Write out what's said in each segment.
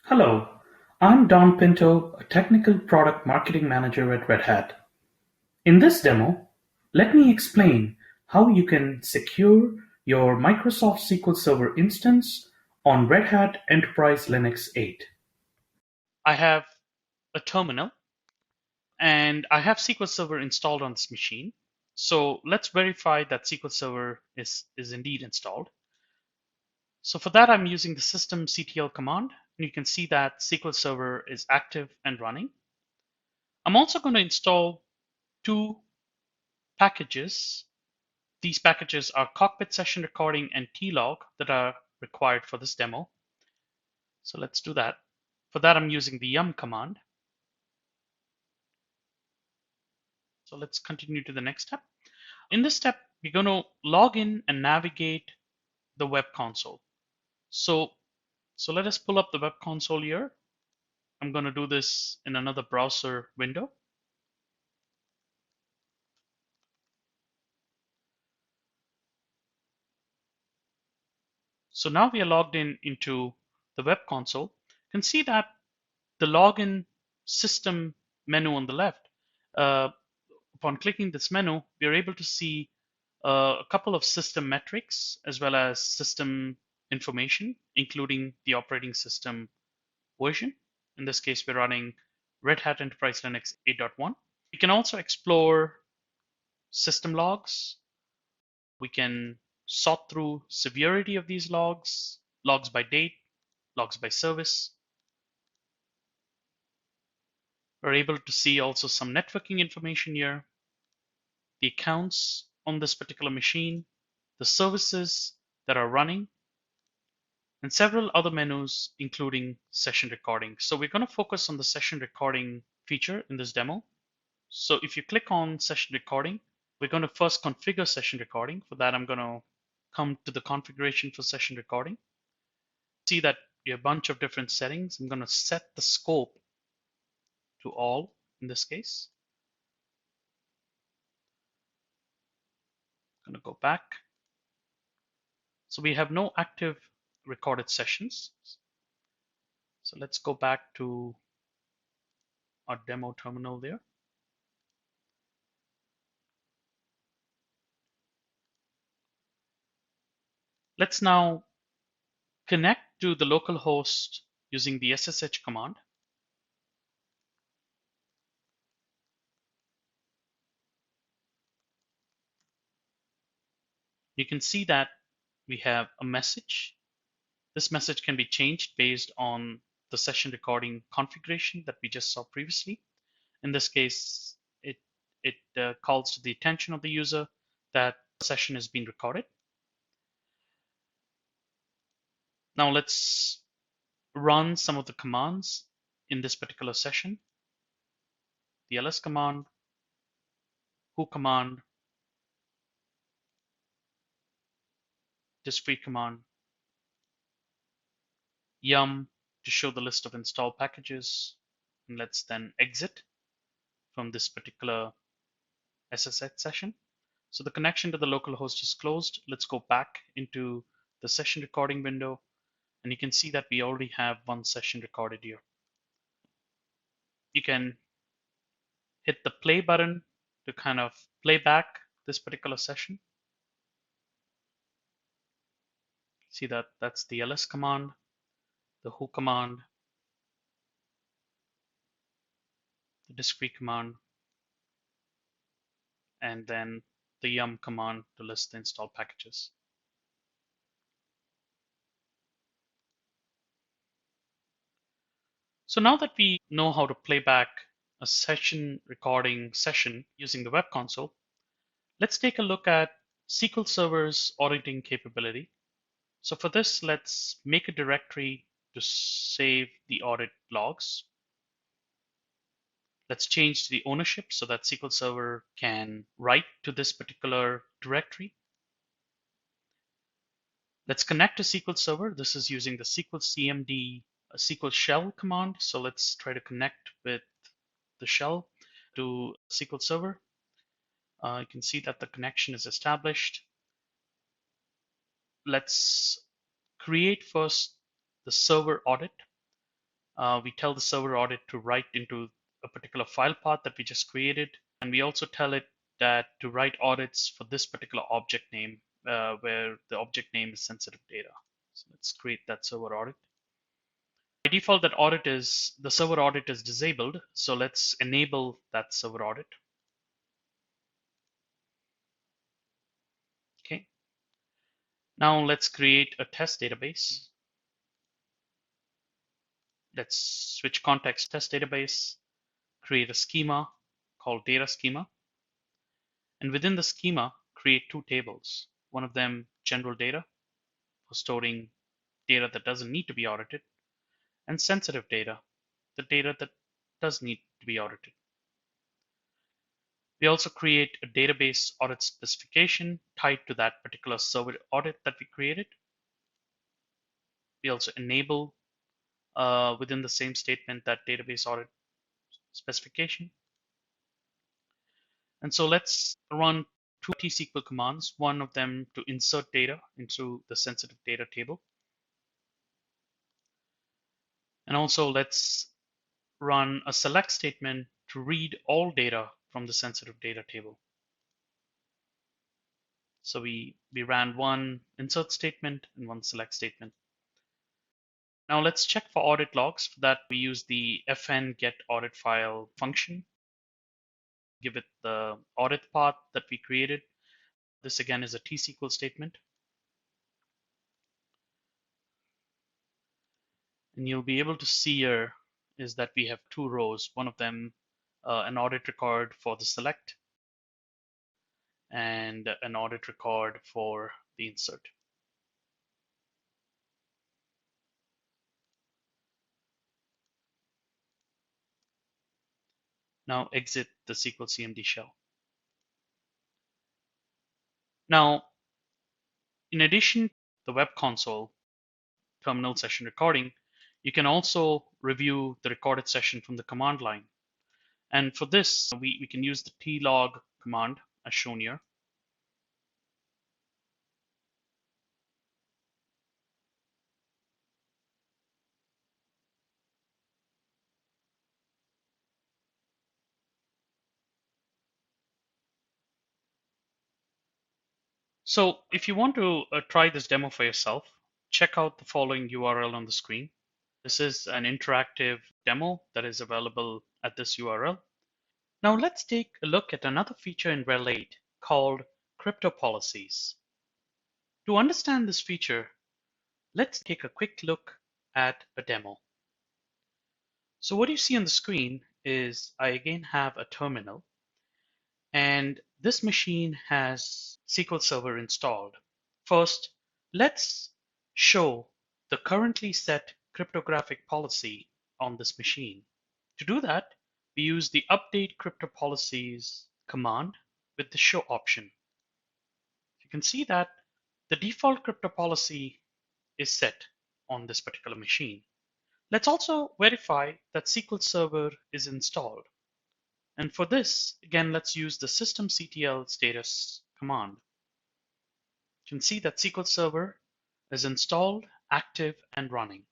Hello, I'm Don Pinto, a technical product marketing manager at Red Hat. In this demo, let me explain how you can secure your Microsoft SQL Server instance on Red Hat Enterprise Linux 8. I have a terminal and I have SQL Server installed on this machine. So let's verify that SQL Server is indeed installed. So for that, I'm using the systemctl command, and you can see that SQL Server is active and running. I'm also going to install two packages. These packages are Cockpit Session Recording and TLog that are required for this demo. So let's do that. For that, I'm using the yum command. So let's continue to the next step. In this step, we're going to log in and navigate the web console. So let us pull up the web console here. I'm going to do this in another browser window. So now we are logged into the web console. You can see that the login system menu on the left. Upon clicking this menu, we are able to see a couple of system metrics as well as system information, including the operating system version. In this case, we're running Red Hat Enterprise Linux 8.1. We can also explore system logs. We can sort through severity of these logs, logs by date, logs by service. We're able to see also some networking information here, the accounts on this particular machine, the services that are running, and several other menus, including session recording. So we're going to focus on the session recording feature in this demo. So if you click on session recording, we're going to first configure session recording. For that, I'm going to come to the configuration for session recording. See that you have a bunch of different settings. I'm going to set the scope to all in this case. I'm going to go back. So we have no active recorded sessions. So let's go back to our demo terminal there. Let's now connect to the local host using the SSH command. You can see that we have a message. This message can be changed based on the session recording configuration that we just saw previously. In this case, it calls to the attention of the user that the session is being recorded. Now let's run some of the commands in this particular session. The ls command, who command, discrete command, yum to show the list of installed packages, and let's then exit from this particular SSH session. So the connection to the local host is closed. Let's go back into the session recording window, and you can see that we already have one session recorded here. You can hit the play button to kind of play back this particular session. See that that's the ls command, the who command, the discrete command, and then the yum command to list the installed packages. So now that we know how to play back a session recording session using the web console, let's take a look at SQL Server's auditing capability. So for this, let's make a directory to save the audit logs. Let's change the ownership so that SQL Server can write to this particular directory. Let's connect to SQL Server. This is using the SQL CMD SQL shell command. So let's try to connect with the shell to SQL Server. You can see that the connection is established. Let's create first the server audit. We tell the server audit to write into a particular file path that we just created. And we also tell it that to write audits for this particular object name, where the object name is sensitive data. So let's create that server audit. By default, the server audit is disabled. So let's enable that server audit. Okay. Now let's create a test database. Let's switch context test database, create a schema called data schema. And within the schema, create two tables. One of them, general data, for storing data that doesn't need to be audited, and sensitive data, the data that does need to be audited. We also create a database audit specification tied to that particular server audit that we created. We also enable within the same statement that database audit specification. And so let's run two T-SQL commands, one of them to insert data into the sensitive data table. And also let's run a select statement to read all data from the sensitive data table. So we ran one insert statement and one select statement. Now let's check for audit logs. For that, we use the fn get audit file function. Give it the audit path that we created. This again is a T-SQL statement. And you'll be able to see here is that we have two rows. One of them, an audit record for the select, and an audit record for the insert. Now exit the SQL CMD shell. Now, in addition to the web console terminal session recording, you can also review the recorded session from the command line. And for this, we can use the tlog command as shown here. So if you want to try this demo for yourself, check out the following URL on the screen. This is an interactive demo that is available at this URL. Now let's take a look at another feature in RHEL 8 called crypto policies. To understand this feature, let's take a quick look at a demo. So what you see on the screen is I again have a terminal, and this machine has SQL Server installed. First, let's show the currently set cryptographic policy on this machine. To do that, we use the update crypto policies command with the show option. You can see that the default crypto policy is set on this particular machine. Let's also verify that SQL Server is installed. And for this, again, let's use the systemctl status command. You can see that SQL Server is installed, active, and running.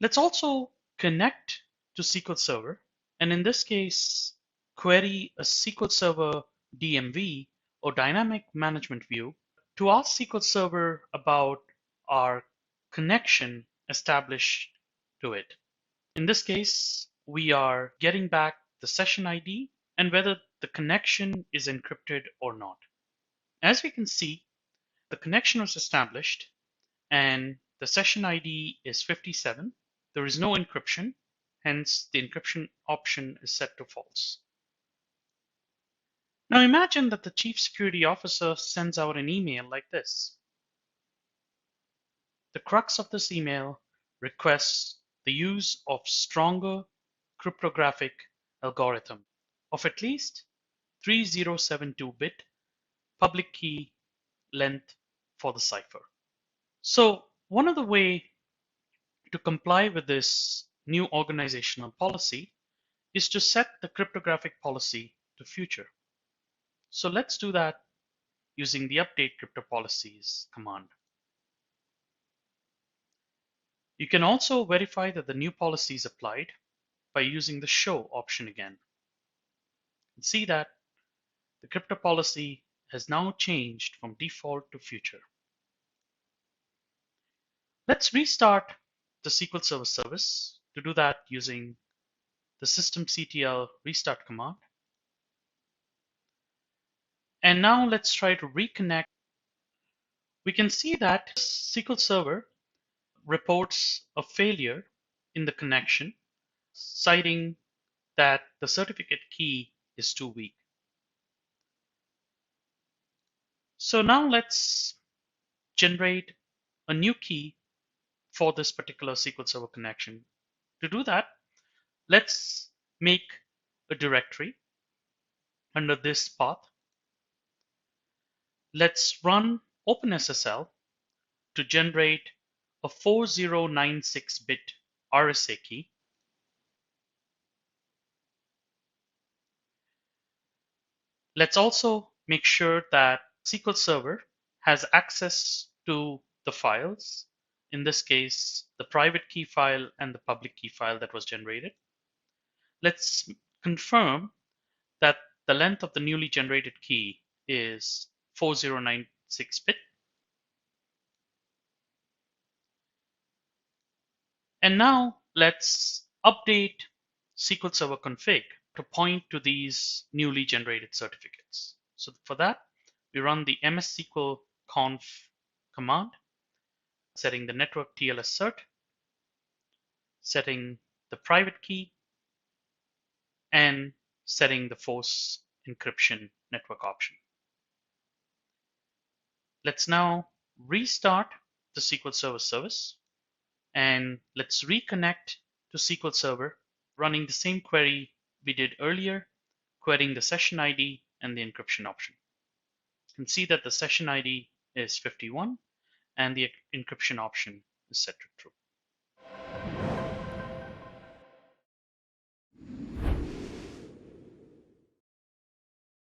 Let's also connect to SQL Server, and in this case, query a SQL Server DMV or dynamic management view to ask SQL Server about our connection established to it. In this case, we are getting back the session ID and whether the connection is encrypted or not. As we can see, the connection was established and the session ID is 57. There is no encryption, hence the encryption option is set to false. Now imagine that the chief security officer sends out an email like this. The crux of this email requests the use of stronger cryptographic algorithm of at least 3072-bit public key length for the cipher. So one of the ways to comply with this new organizational policy is to set the cryptographic policy to future. So let's do that using the update crypto policies command. You can also verify that the new policy is applied by using the show option again. And see that the crypto policy has now changed from default to future. Let's restart the SQL Server service. To do that, using the systemctl restart command. And now let's try to reconnect. We can see that SQL Server reports a failure in the connection, citing that the certificate key is too weak. So now let's generate a new key for this particular SQL Server connection. To do that, let's make a directory under this path. Let's run OpenSSL to generate a 4096-bit RSA key. Let's also make sure that SQL Server has access to the files, in this case, the private key file and the public key file that was generated. Let's confirm that the length of the newly generated key is 4096-bit. And now let's update SQL Server config to point to these newly generated certificates. So for that, we run the mssql conf command, setting the network TLS cert, setting the private key, and setting the force encryption network option. Let's now restart the SQL Server service, and let's reconnect to SQL Server, running the same query we did earlier, querying the session ID and the encryption option. You can see that the session ID is 51 and the encryption option is set to true.